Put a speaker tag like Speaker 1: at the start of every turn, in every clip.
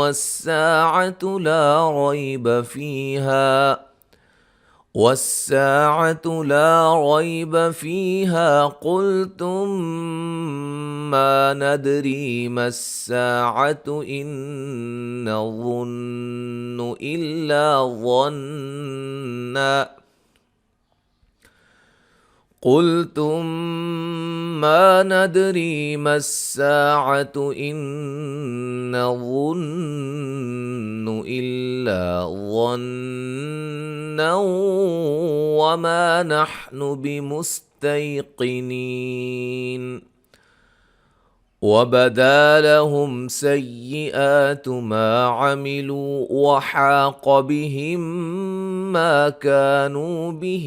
Speaker 1: والساعة لا ريب فيها قلتم ما ندري ما الساعة إن نظن إلا ظنا قلتم ما ندري ما الساعة إن نظن إلا ظنا وما نحن بمستيقنين। وبدا لهم سيئات ما عملوا وحاق بهم ما كانوا به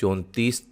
Speaker 1: 34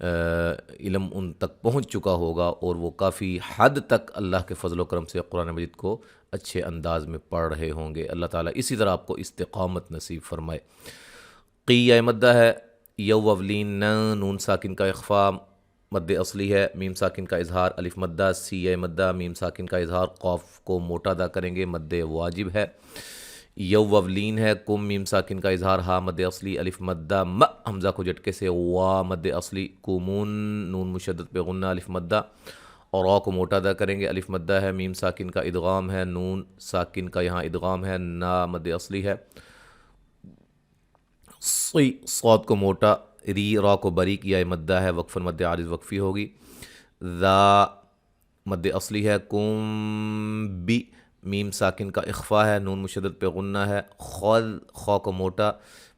Speaker 1: علم ان تک پہنچ چکا ہوگا اور وہ کافی حد تک اللہ کے فضل و کرم سے قرآن مجید کو اچھے انداز میں پڑھ رہے ہوں گے۔ اللہ تعالیٰ اسی طرح آپ کو استقامت نصیب فرمائے۔ قی مدہ ہے، یو وولین نون ساکن کا اخفا مد اصلی ہے، میم ساکن کا اظہار الف مدہ، سی مدہ میم ساکن کا اظہار قاف کو موٹا ادا کریں گے، مد واجب ہے۔ یو وولین ہے، کم میم ساکن کا اظہار ہا مد اصلی الف مدہ، م حمزہ کو جھٹکے سے وا مد اصلی، کمون نون مشدد پہ غنہ الف مدہ، اور را کو موٹا ادا کریں گے، الف مدہ ہے، میم ساکن کا ادغام ہے، نون ساکن کا یہاں ادغام ہے، نا مد اصلی ہے، صی صاد کو موٹا، ری را کو بریک یا مدہ ہے، وقفاً مد عارض وقفی ہوگی، ذا مد اصلی ہے، کم بی میم ساکن کا اخفا ہے، نون مشدد پہ غنہ ہے، خذ خا کو موٹا،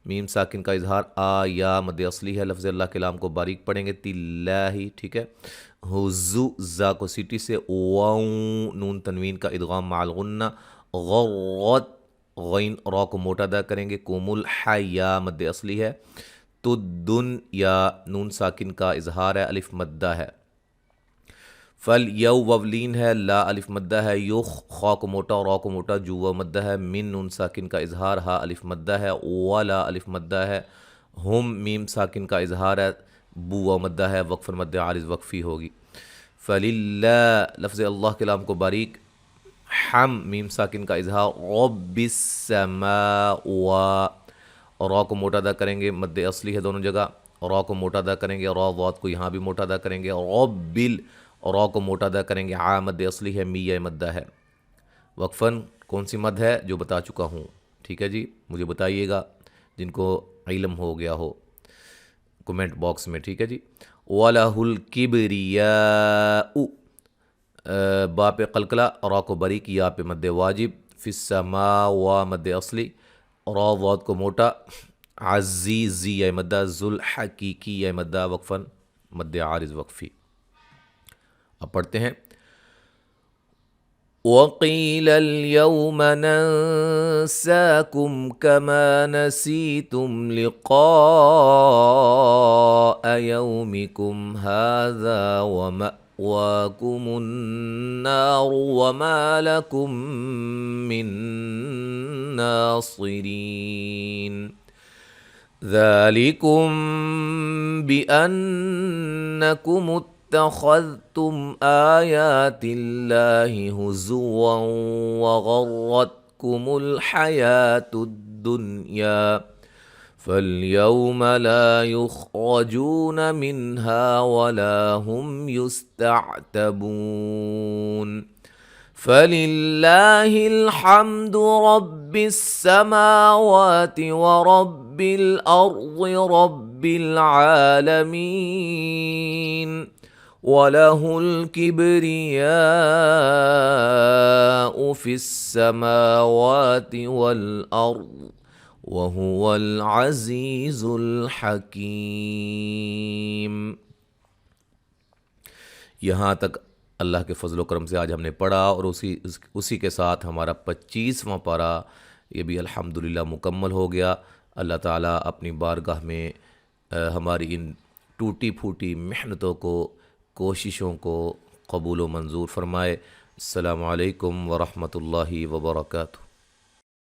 Speaker 1: میم ساکن کا اظہار، آ یا مد اصلی ہے، لفظ اللہ کے لام کو باریک پڑھیں گے، تلّاہی، ٹھیک ہے، حزو زا کو سیٹی سے، واؤں نون تنوین کا ادغام مع الغنہ، غرت غین را کو موٹا ادا کریں گے، کوم الحیا مد اصلی ہے، تدن یا نون ساکن کا اظہار ہے، الف مدہ ہے، فل یو وولین ہے، لا الف مدہ ہے، یخ خا کو موٹا را کو موٹا، جو مدہ ہے، من نون ساکن کا اظہار ہا الف مدہ ہے، ولا الف مدہ ہے، ہم میم ساکن کا اظہار ہے، بو مدہ ہے، وقفاً مد عارض وقفی ہوگی، فللہ لفظ اللہ کے لام کو باریک، حم میم ساکن کا اظہار، رب السماء و را کو موٹا ادا کریں گے، مد اصلی ہے دونوں جگہ، را کو موٹا ادا کریں گے، را ضاد کو یہاں بھی موٹا ادا کریں گے، رب را کو موٹا ادا کریں گے، عا مد اصلی ہے، می مدہ ہے، وقفاً کون سی مد ہے جو بتا چکا ہوں، ٹھیک ہے جی، مجھے بتائیے گا جن کو علم ہو گیا ہو کومنٹ باکس میں، ٹھیک ہے جی۔ وَلَهُ الْكِبْرِيَاءُ با پہ قلقلہ، را کو بریک، یا پہ مد واجب، فی السماء و مد اصلی، را ضاد کو موٹا، عزیزی یا مدہ، ذل حقیقی یا مدہ، وقفاً مد عارض وقفی۔ اب پڑھتے ہیں، وَقِيلَ الْيَوْمَ نَنْسَاكُمْ كَمَا نَسِيتُمْ لِقَاءَ يَوْمِكُمْ هَذَا وَمَأْوَاكُمُ النَّارُ وَمَا لَكُمْ مِنْ نَاصِرِينَ ذَلِكُمْ بِأَنَّكُمُ اتخذتم آیات اللہ ہزوا وغرتکم الحیاة الدنیا فالیوم لا یخرجون منها ولا هم یستعتبون فللہ الحمد رب السماوات ورب الارض رب العالمین وَلَهُ الْكِبْرِيَاءُ فِي السَّمَاوَاتِ وَالْأَرْضِ وَهُوَ الْعَزِيزُ الْحَكِيمُ۔ یہاں تک اللہ کے فضل و کرم سے آج ہم نے پڑھا، اور اسی کے ساتھ ہمارا 25واں پارہ یہ بھی الحمدللہ مکمل ہو گیا۔ اللہ تعالیٰ اپنی بارگاہ میں ہماری ان ٹوٹی پھوٹی محنتوں کو، کوششوں کو قبول و منظور فرمائے۔ السلام علیکم ورحمۃ اللہ وبرکاتہ۔